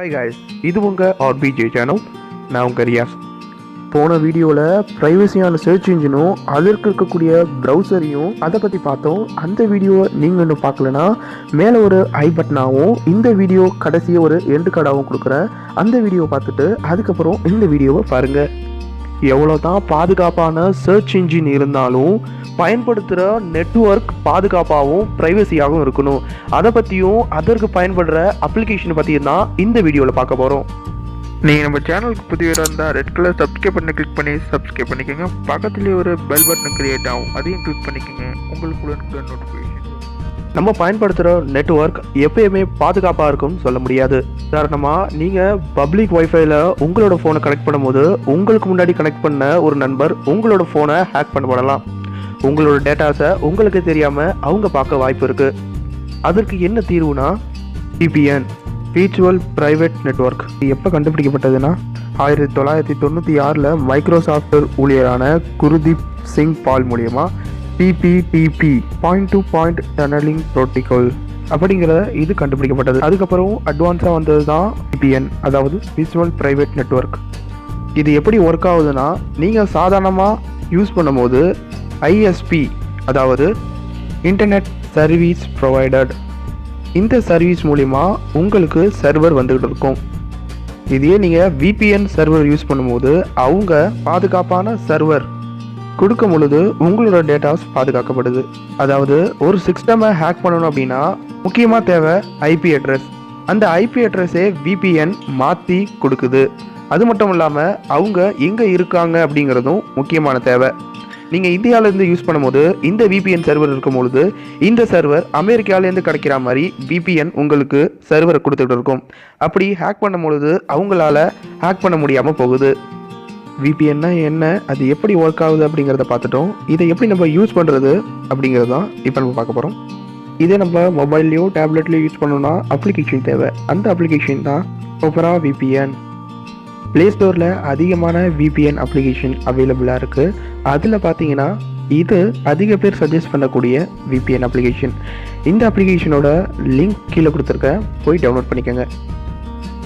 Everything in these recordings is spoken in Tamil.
ஹாய் காய்ஸ், இது உங்கள் ஆர்பிஜே சேனல். நான் உங்கள் ரியாஸ். போன வீடியோவில் ப்ரைவசியான சர்ச் இன்ஜினும் அதற்கு இருக்கக்கூடிய ப்ரௌசரையும் அதை பற்றி பார்த்தோம். அந்த வீடியோவை நீங்கள் இன்னும் பார்க்கலனா மேலே ஒரு ஐ பட்டனாகவும் இந்த வீடியோ கடைசியாக ஒரு எண்டு கார்டாகவும் கொடுக்குறேன். அந்த வீடியோவை பார்த்துட்டு அதுக்கப்புறம் இந்த வீடியோவை பாருங்கள். எவ்வளோ தான் பாதுகாப்பான சர்ச் இன்ஜின் இருந்தாலும் பயன்படுத்துகிற நெட்வொர்க் பாதுகாப்பாகவும் ப்ரைவசியாகவும் இருக்கணும். அதை பற்றியும் அதற்கு பயன்படுற அப்ளிகேஷனை பற்றியும் தான் இந்த வீடியோவில் பார்க்க போகிறோம். நீங்கள் நம்ம சேனலுக்கு புதியவராக இருந்தால் ரெட் கலர் சப்ஸ்கிரைப் பண்ணி கிளிக் பண்ணி சப்ஸ்கிரைப் பண்ணிக்கோங்க. பக்கத்துலேயே ஒரு பெல் பட்டன் கிரியேட் ஆகும், அதையும் கிளிக் பண்ணிக்கோங்க. உங்களுக்கு உடனுக்குடன் நோட்டிஃபிகேஷன். நம்ம பயன்படுத்துகிற நெட்வொர்க் எப்பயுமே பாதுகாப்பாக இருக்கும்னு சொல்ல முடியாது. உதாரணமாக நீங்கள் பப்ளிக் வைஃபைல உங்களோட ஃபோனை கனெக்ட் பண்ணும்போது உங்களுக்கு முன்னாடி கனெக்ட் பண்ண ஒரு நண்பர் உங்களோட ஃபோனை ஹேக் பண்ணப்படலாம். உங்களோட டேட்டாஸை உங்களுக்கு தெரியாமல் அவங்க பார்க்க வாய்ப்பு இருக்குது. அதற்கு என்ன தீர்வுனா VPN, விர்ச்சுவல் ப்ரைவேட் நெட்வொர்க். எப்போ கண்டுபிடிக்கப்பட்டதுன்னா 1996 மைக்ரோசாஃப்ட் ஊழியரான குர்தீப் சிங் பால் மூலமா PPTP point to point tunnelling protocol அப்படிங்கிற இது கண்டுபிடிக்கப்பட்டது. அதுக்கப்புறம் அட்வான்ஸாக வந்தது தான் VPN, அதாவது விர்ச்சுவல் ப்ரைவேட் நெட்வொர்க். இது எப்படி ஒர்க் ஆகுதுன்னா, நீங்கள் சாதாரணமாக யூஸ் பண்ணும்போது ISP, அதாவது இன்டர்நெட் சர்வீஸ் ப்ரொவைடர், இந்த சர்வீஸ் மூலிமா உங்களுக்கு சர்வர் வந்துகிட்டு இருக்கும். இதே நீங்கள் VPN சர்வர் யூஸ் பண்ணும்போது அவங்க பாதுகாப்பான சர்வர் கொடுக்கும் பொழுது உங்களோட டேட்டாஸ் பாதுகாக்கப்படுது. அதாவது ஒரு சிஸ்டமை ஹேக் பண்ணணும் அப்படின்னா முக்கியமாக தேவை IP அட்ரஸ். அந்த IP அட்ரஸே VPN மாற்றி கொடுக்குது. அது மட்டும் இல்லாமல் அவங்க எங்கே இருக்காங்க அப்படிங்கிறதும் முக்கியமான தேவை. நீங்கள் இந்தியாவிலேருந்து யூஸ் பண்ணும்போது இந்த VPN சர்வர் இருக்கும் பொழுது இந்த சர்வர் அமெரிக்காவிலேருந்து கிடைக்கிற மாதிரி VPN உங்களுக்கு சர்வரை கொடுத்துட்டு இருக்கும். அப்படி ஹேக் பண்ணும் பொழுது அவங்களால ஹேக் பண்ண முடியாமல் போகுது. VPNனா என்ன, அது எப்படி ஒர்க் ஆகுது அப்படிங்கிறத பார்த்துட்டோம். இதை எப்படி நம்ம யூஸ் பண்ணுறது அப்படிங்கிறது தான் இப்போ நம்ம பார்க்க போகிறோம். இதே நம்ம மொபைல்லையோ டேப்லெட்லையோ யூஸ் பண்ணோன்னா அப்ளிகேஷன் தேவை. அந்த அப்ளிகேஷன் தான் Opera VPN. ப்ளே ஸ்டோரில் அதிகமான VPN அப்ளிகேஷன் அவைலபிளாக இருக்குது. அதில் பார்த்தீங்கன்னா இது அதிக பேர் சஜஸ்ட் பண்ணக்கூடிய VPN அப்ளிகேஷன். இந்த அப்ளிகேஷனோட லிங்க் கீழே கொடுத்துருக்கேன், போய் டவுன்லோட் பண்ணிக்கோங்க.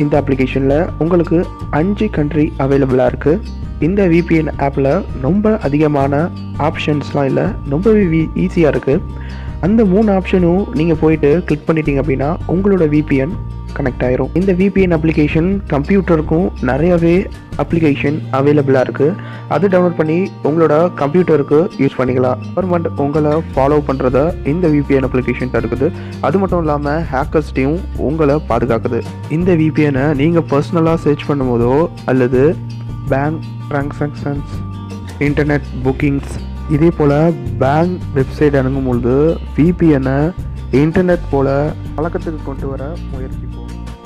இந்த அப்ளிகேஷனில் உங்களுக்கு 5 கண்ட்ரி அவைலபிளாக இருக்குது. இந்த VPN ஆப்பில் ரொம்ப அதிகமான ஆப்ஷன்ஸ்லாம் இல்லை, ரொம்பவே ஈஸியாக இருக்குது. அந்த 3 ஆப்ஷனும் நீங்கள் போயிட்டு கிளிக் பண்ணிட்டீங்க அப்படின்னா உங்களோட VPN கனெக்ட் ஆயிரும். இந்த VPN அப்ளிகேஷன் கம்ப்யூட்டருக்கும் நிறையவே அப்ளிகேஷன் அவைலபிளாக இருக்குது. அது டவுன்லோட் பண்ணி உங்களோட கம்ப்யூட்டருக்கு யூஸ் பண்ணிக்கலாம். கவர்மெண்ட் உங்களை ஃபாலோ பண்ணுறத இந்த VPN அப்ளிகேஷன் தடுக்குது. அது மட்டும் இல்லாமல் ஹேக்கர்ஸ்டையும் உங்களை பாதுகாக்குது. இந்த VPNை நீங்கள் பர்சனலாக சர்ச் பண்ணும்போதோ அல்லது பேங்க் ட்ரான்சாக்ஷன்ஸ், இன்டர்நெட் புக்கிங்ஸ், இதே போல் பேங்க் வெப்சைட் அணுகும்பொழுது VPNை இன்டர்நெட் போல் பழக்கத்துக்கு கொண்டு வர முயற்சிப்போம்.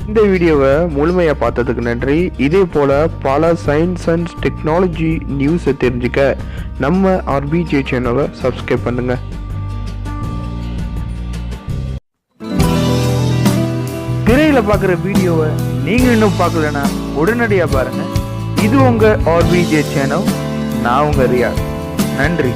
இந்த வீடியோவை முழுமையாக பார்த்ததுக்கு நன்றி. இதே போல் பல சயின்ஸ் அண்ட் டெக்னாலஜி நியூஸை தெரிஞ்சுக்க நம்ம ஆர்பிஜே சேனலை சப்ஸ்கிரைப் பண்ணுங்கள். திரையில் பார்க்குற வீடியோவை நீங்கள் இன்னும் பார்க்கலன்னா உடனடியாக பாருங்கள். இது உங்கள் ஆர்பிஜே சேனல். நான் உங்கள் ரியாஸ். நன்றி.